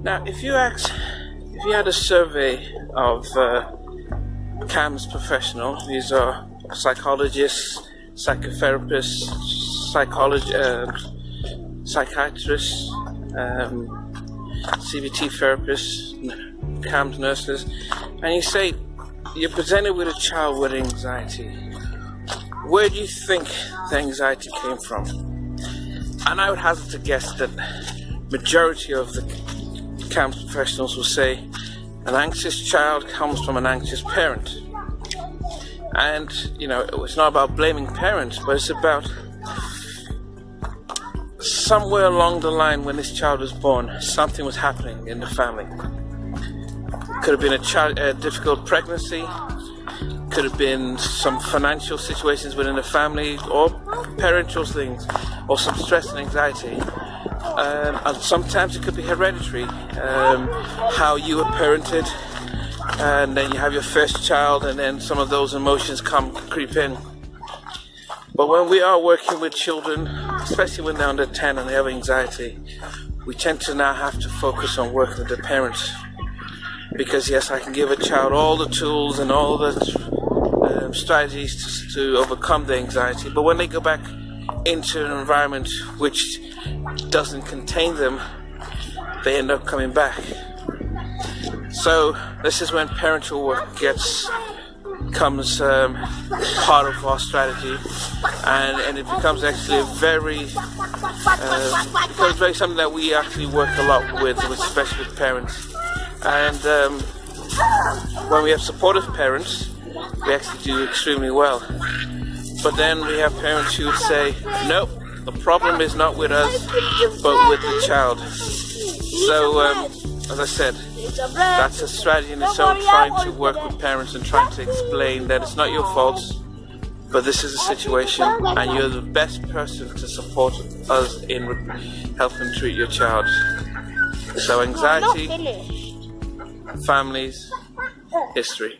Now, if you had a survey of CAMS professionals, these are psychologists, psychotherapists, psychiatrists, CBT therapists, CAMS nurses, and you say you're presented with a child with anxiety, where do you think the anxiety came from? And I would hazard to guess that majority of the CAMS professionals will say an anxious child comes from an anxious parent. And, you know, it's not about blaming parents, but it's about somewhere along the line when this child was born, something was happening in the family. Could have been a difficult pregnancy, could have been some financial situations within the family, or parental things, or some stress and anxiety. And sometimes it could be hereditary, how you were parented, and then you have your first child, and then some of those emotions creep in. But when we are working with children, especially when they're under 10 and they have anxiety, we tend to now have to focus on working with the parents. Because yes, I can give a child all the tools and all the strategies to overcome the anxiety, but when they go back into an environment which doesn't contain them, they end up coming back. So this is when parental work becomes part of our strategy, and it becomes actually becomes something that we actually work a lot with, especially with parents. And when we have supportive parents, we actually do extremely well. But then we have parents who would say, nope, the problem is not with us, but with the child. So, as I said, that's a strategy in its own, trying to work with parents and trying to explain that it's not your fault, but this is a situation, and you're the best person to support us in helping treat your child. So anxiety, families, history.